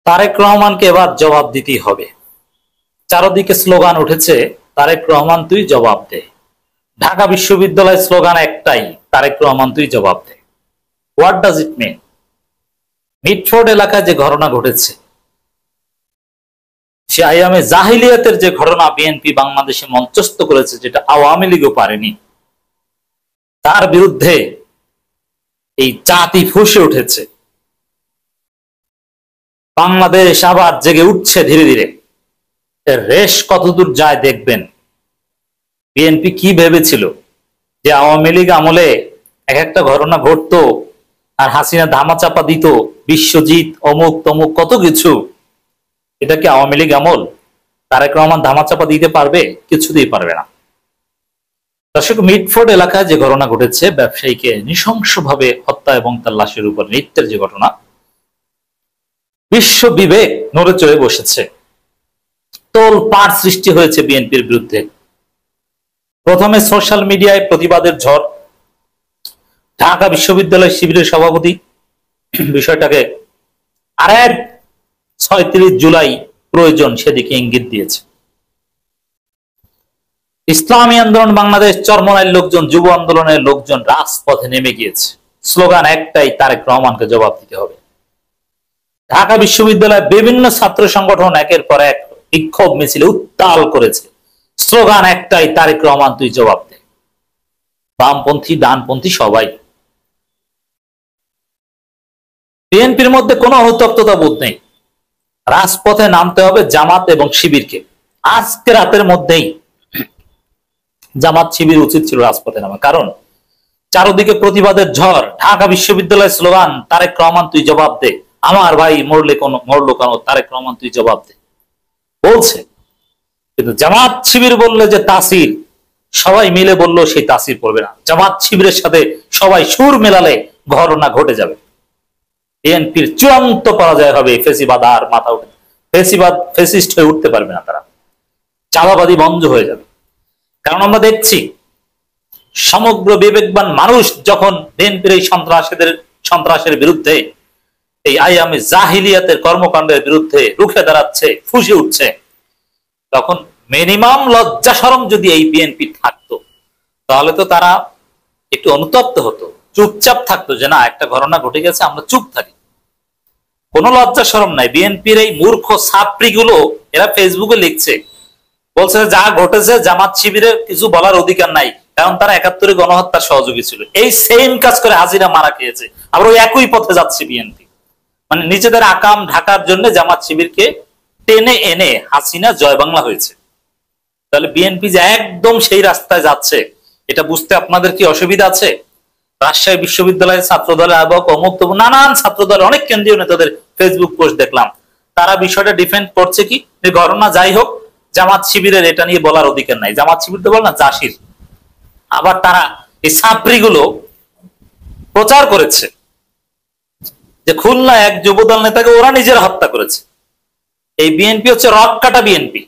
তারেক রহমানকে এবার জবাব দিতেই হবে। চারদিকে স্লোগান উঠেছে, তারেক রহমান তুই জবাব দে। ঢাকা বিশ্ববিদ্যালয়ের স্লোগান একটাই, তারেক রহমান তুই জবাব দে। What does it mean? Mitford এলাকায় যে ঘটনা ঘটেছে, সে আইয়ামে জাহিলিয়াতের যে ঘটনা বিএনপি বাংলাদেশে মঞ্চস্থ করেছে, যেটা আওয়ামী লীগও পারেনি, তার বিরুদ্ধে এই জাতি ফুঁসে উঠেছে। বাংলাদেশ আবার জেগে উঠছে ধীরে ধীরে। এর রেশ কতদূর যায় দেখবেন। বিএনপি কি ভেবেছিল যে আওয়ামী লীগ আমলে এক একটা ঘটনা ঘটতো আর হাসিনা ধামাচাপা দিত, বিশ্বজিৎ অমুক তমুক কত কিছু। এটা কি আওয়ামী লীগ আমল? তারেক রহমান ধামাচাপা দিতে পারবে? কিছুতেই পারবে না। দর্শক, মিটফোর্ড এলাকায় যে ঘটনা ঘটেছে, ব্যবসায়ীকে নৃশংসভাবে হত্যা এবং তার লাশের উপর নৃত্যের যে ঘটনা, বিশ্ব বিবেক নড়ে চড়ে বসেছে। তোলপাড় সৃষ্টি হয়েছে বিএনপির বিরুদ্ধে। প্রথমে সোশ্যাল মিডিয়ায় প্রতিবাদের ঝড়। ঢাকা বিশ্ববিদ্যালয় শিবিরের সভাপতি বিষয়টাকে আরেক ৩৬ জুলাই প্রয়োজন সেদিকে ইঙ্গিত দিয়েছে। ইসলামী আন্দোলন বাংলাদেশ, চরমনাইয়ের লোকজন, যুব আন্দোলনের লোকজন রাজপথে নেমে গিয়েছে। স্লোগান একটাই, তারেক রহমানকে জবাব দিতে হবে। ঢাকা বিশ্ববিদ্যালয়ের বিভিন্ন ছাত্র সংগঠন একের পর এক বিক্ষোভ মিছিলে উত্তাল করেছে। স্লোগান একটাই, তারেক রহমান তুই জবাব দে। বামপন্থী, ডানপন্থী সবাই। বিএনপির মধ্যে কোনো অনুতপ্ততা বোধ নেই। রাজপথে নামতে হবে জামাত এবং শিবিরকে। আজকে রাতের মধ্যেই জামাত শিবির উচিত ছিল রাজপথে নামা, কারণ চারদিকে প্রতিবাদের ঝড়। ঢাকা বিশ্ববিদ্যালয়ের স্লোগান, তারেক রহমান তুই জবাব দে। আমার ভাই মরলো কেন, তারেক রহমান তুই জবাব দে বলছে। কিন্তু জামাত শিবির বললে যে তাসির, সবাই মিলে বললো সেই তাসির পড়বে না। জামাত শিবিরের সাথে সবাই সুর মেলালে ঘটনা ঘটে যাবে। বিএনপির চূড়ান্ত পরাজয় হবে। ফেসিবাদ আর মাথা উঠে, ফেসিস্ট হয়ে উঠতে পারবে না তারা। চাঁদাবাদী বন্ধ হয়ে যাবে। কারণ আমরা দেখছি সমগ্র বিবেকবান মানুষ যখন বিএনপির এই সন্ত্রাসের বিরুদ্ধে, এই আইয়ামে জাহিলিয়াতের কর্মকাণ্ডের বিরুদ্ধে রুখে দাঁড়াচ্ছে, ফুঁসে উঠছে, তখন মিনিমাম লজ্জা শরম যদি এই বিএনপি থাকতো, তাহলে তো তারা একটু অনুতপ্ত হতো, চুপচাপ থাকতো, যে না একটা ঘটনা ঘটে গেছে আমরা চুপ থাকি। কোনো লজ্জা শরম নাই। বিএনপির এই মূর্খ ছাত্রীগুলো এরা ফেসবুকে লিখছে, বলছে যা ঘটেছে জামাত শিবিরের কিছু বলার অধিকার নাই, কারণ তারা ৭১ গণহত্যার সহযোগী ছিল। এই সেম কাজ করে হাজিরা মারা খেয়েছে। আবার ওই একই পথে যাচ্ছে বিএনপি। মানে নিজেদের আকাম ঢাকার জন্য জামাত শিবিরকে টেনে এনে হাসিনা জয় বাংলা হয়েছে। তাহলে বিএনপি যে একদম সেই রাস্তায় যাচ্ছে, এটা বুঝতে আপনাদের কি অসুবিধা আছে? রাজশাহী বিশ্ববিদ্যালয়ের ছাত্র দলের আহ্বায়ক অমুক তমুক নানান ছাত্র দলের অনেক কেন্দ্রীয় নেতাদের ফেসবুক পোস্ট দেখলাম। তারা বিষয়টা ডিফেন্ড করছে কি, যে ঘটনা যাই হোক, জামাত শিবিরের এটা নিয়ে বলার অধিকার নাই। জামাত শিবির তো বল না, জাসির। আবার তারা এই ছাত্রীগুলো প্রচার করেছে যে খুলনা এক যুবদল নেতাকে ওরা নিজেরা হত্যা করেছে। এই বিএনপি হচ্ছে রক কাটা বিএনপি।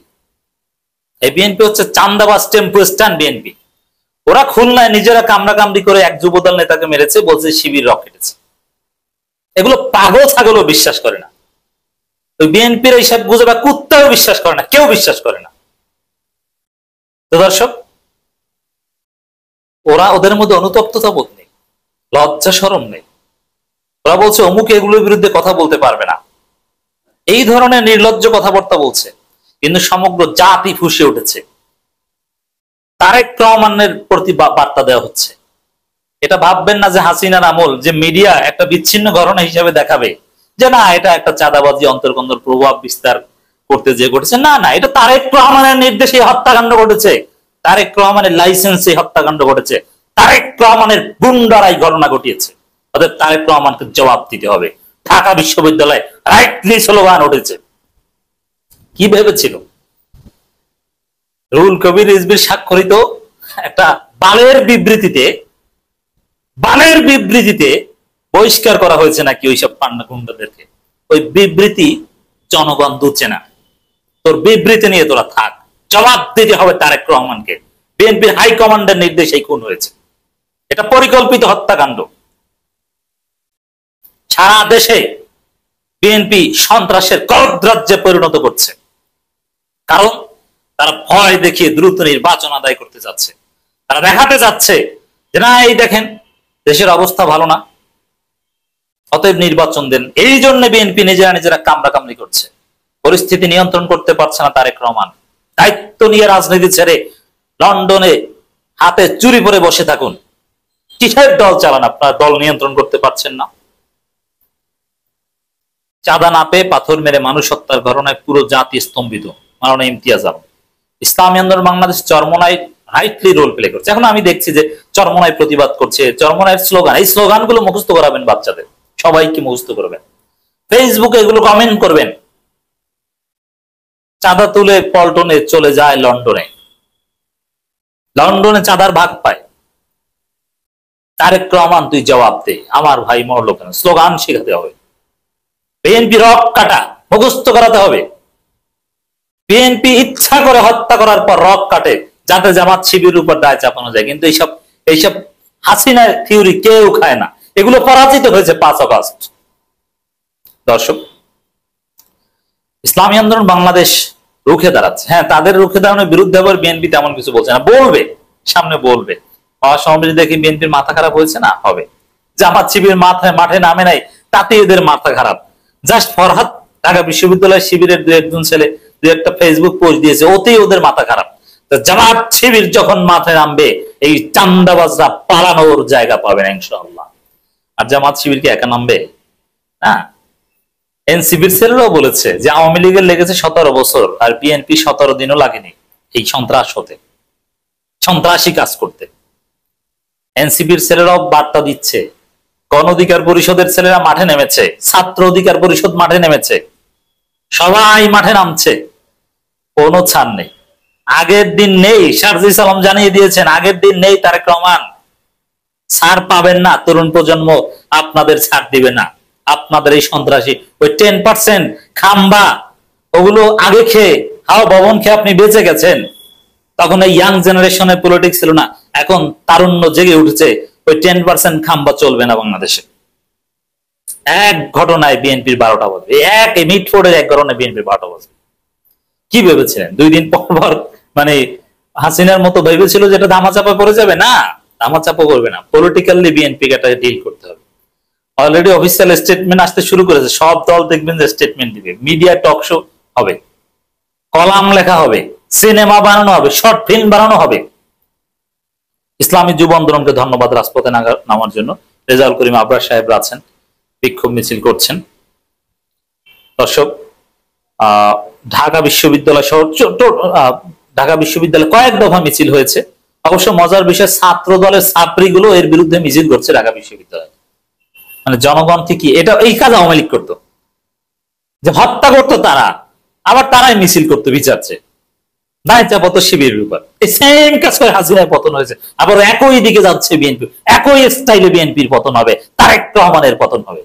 এই বিএনপি হচ্ছে চান্দাবাজ টেম্পো স্ট্যান্ড বিএনপি। ওরা খুলনায় নিজেরা কামড়াকামড়ি করে এক যুবদল নেতাকে মেরেছে, বলছে শিবির রক কেটেছে। এগুলো পাগল ছাগলও বিশ্বাস করে না। ওই বিএনপির এইসব গুজব কুত্তাও বিশ্বাস করে না, কেউ বিশ্বাস করে না। তো দর্শক, ওদের মধ্যে অনুতপ্ততা বোধ নেই, লজ্জা শরম নেই। ওরা বলছে অমুক এগুলোর বিরুদ্ধে কথা বলতে পারবে না, এই ধরনের নির্লজ্জ কথাবার্তা বলছে। কিন্তু সমগ্র জাতি ফুঁসে উঠেছে। তারেক রহমানের প্রতি বার্তা দেওয়া হচ্ছে। এটা ভাববেন না যে হাসিনার আমল, যে মিডিয়া একটা বিচ্ছিন্ন ঘটনা হিসেবে দেখাবে, যে না এটা একটা চাঁদাবাজি অন্তর্কন্দর প্রভাব বিস্তার করতে যে ঘটেছে। না না, এটা তারেক রহমানের নির্দেশে হত্যাকাণ্ড ঘটেছে। তারেক রহমানের লাইসেন্সে হত্যাকাণ্ড ঘটেছে। তারেক রহমানের গুন্ডারাই ঘটনা ঘটিয়েছে। অর্থাৎ তারেক রহমানকে জবাব দিতে হবে। ঢাকা বিশ্ববিদ্যালয়ে রাইটলি স্লোগান উঠেছে। কি ভেবেছিল? রুহুল কবির রিজভির স্বাক্ষরিত একটা বালের বিবৃতিতে বহিষ্কার করা হয়েছে নাকি ওইসব পান্না গুন্ডাদেরকে। ওই বিবৃতি জনগণ দুচ্ছে না। তোর বিবৃতি নিয়ে তোরা থাক, জবাব দিতে হবে তারেক রহমানকে। বিএনপির হাইকমান্ডের নির্দেশে খুন হয়েছে। এটা পরিকল্পিত হত্যাকাণ্ড। সারা দেশে বিএনপি সন্ত্রাসের কদরাজ্যে পরিণত করছে, কারণ তারা ভয় দেখিয়ে দ্রুত নির্বাচন আদায় করতে যাচ্ছে। তারা দেখাতে যাচ্ছে যে না, এই দেখেন দেশের অবস্থা ভালো না, অতএব নির্বাচন দেন। এই জন্য বিএনপি নিজেরা কামড়াকামড়ি করছে, পরিস্থিতি নিয়ন্ত্রণ করতে পারছে না তারেক রহমান। দায়িত্ব নিয়ে রাজনীতি ছেড়ে লন্ডনে হাতে চুরি পরে বসে থাকুন। কিসের দল চালান? আপনার দল নিয়ন্ত্রণ করতে পারছেন না। চাঁদা না পেয়ে পাথর মেরে মানুষ হত্যার ঘটনায় পুরো জাতি স্তম্ভিত। মাওলানা Imtiaz Alam. Islami Andolan Bangladesh Charmonai rightly role play করছে। এখন আমি দেখছি যে চরমোনাই প্রতিবাদ করছে, চরমোনাইয়ের স্লোগান, এই স্লোগানগুলো মুখস্থ করাবেন বাচ্চাদের, সবাইকে মুখস্থ করবেন, ফেসবুকে এগুলো কমেন্ট করবেন। চাঁদা তুলে পল্টনে চলে যায় লন্ডনে, লন্ডনে চাঁদার ভাগ পায়। তারেক রহমান তুই জবাব দে, আমার ভাই মরলো কেন? স্লোগান শেখাতে হবে। বিএনপি রক কাটা মুখস্থ করাতে হবে। বিএনপি ইচ্ছা করে হত্যা করার পর রক কাটে যাতে জামাত শিবিরের উপর দায় চাপানো যায়, কিন্তু এইসব হাসিনার থিওরি কেউ খায় না। এগুলো পরাজিত হয়েছে 5 আগস্ট। দর্শক, ইসলামী আন্দোলন বাংলাদেশ রুখে দাঁড়াচ্ছে। হ্যাঁ, তাদের রুখে দাঁড়ানোর বিরুদ্ধে আবার বিএনপি তেমন কিছু বলছে না, বলবে, সামনে বলবে। সমাবেশে দেখি বিএনপির মাথা খারাপ হয়েছে না, হবে। জামাত শিবির মাঠে নামে নাই, তাতে এদের মাথা খারাপ। জাস্ট ফরহাদ ঢাকা বিশ্ববিদ্যালয় শিবিরের 2-1 ছেলে 2-1টা ফেসবুক পোস্ট দিয়েছে, ওতেই ওদের মাথা খারাপ। জামাত শিবির যখন মাথায় নামবে, এই চান্দাবাজরা পালানোর জায়গা পাবে না ইনশাআল্লাহ। আর জামাত শিবির কি একা নামবে? না, এনসিপির ছেলেরাও বলেছে যে আওয়ামী লীগের লেগেছে 17 বছর, আর বিএনপি 17 দিনও লাগেনি এই সন্ত্রাস হতে, সন্ত্রাসী কাজ করতে। এনসিপির ছেলেরাও বার্তা দিচ্ছে, গণ অধিকার পরিষদের ছেলেরা মাঠে নেমেছে, ছাত্র অধিকার পরিষদ মাঠে নেমেছে, সবাই মাঠে নামছে, কোনো ছাড় নেই। আগের দিন নেই, শারজিস আলম জানিয়ে দিয়েছেন, আগের দিন নেই তারেক রহমান। ছাড় পাবেন না, তরুণ প্রজন্ম আপনাদের ছাড় দিবে না। আপনাদের এই সন্ত্রাসী ওই 10% খাম্বা, ওগুলো আগে খেয়ে, হাও ভবন খেয়ে আপনি বেঁচে গেছেন। তখন এই ইয়াং জেনারেশনের পলিটিক্স ছিল না, এখন তারুণ্য জেগে উঠেছে। ওই 10% খাম্বা চলবে না বাংলাদেশে। এক ঘটনায় বিএনপির 12টা বাজবে, এক মিটফোর্ডের এক ঘটনায় বিএনপির 12টা বাজবে। কি ভেবেছিলেন 2 দিন পর মানে হাসিনার মতো ভেবেছিল যেটা ধামাচাপা পড়ে যাবে? না, ধামাচাপা করবে না। পলিটিক্যালি বিএনপি কে ডিল করতে হবে। অলরেডি অফিসিয়াল স্টেটমেন্ট আসতে শুরু করেছে, সব দল দেখবেন যে স্টেটমেন্ট দিবে, মিডিয়া টক শো হবে, কলাম লেখা হবে, সিনেমা বানানো হবে, শর্ট ফিল্ম বানানো হবে। ইসলামী যুব আন্দোলনকে ধন্যবাদ রাজপথে নামার জন্য। রেজাউল করিম আবরার সাহেবরা আছেন, বিক্ষোভ মিছিল করছেন। দর্শক, ঢাকা বিশ্ববিদ্যালয় সহ ঢাকা বিশ্ববিদ্যালয়ে কয়েক দফা মিছিল হয়েছে। অবশ্য মজার বিষয়, ছাত্র দলের ছাত্রীগুলো এর বিরুদ্ধে মিছিল করছে ঢাকা বিশ্ববিদ্যালয়ে। মানে জনগণকে কি এটা, এই কাজ আওয়ামী লীগ করতো, যে হত্যা করতো তারা, আবার তারাই মিছিল করতো বিচারছে দায় চাপাতো শিবিরের উপর। এই সেম কাজ করে হাসিনার পতন হয়েছে, আবার একই দিকে যাচ্ছে বিএনপি, একই স্টাইলে বিএনপির পতন হবে, তারেক রহমানের পতন হবে।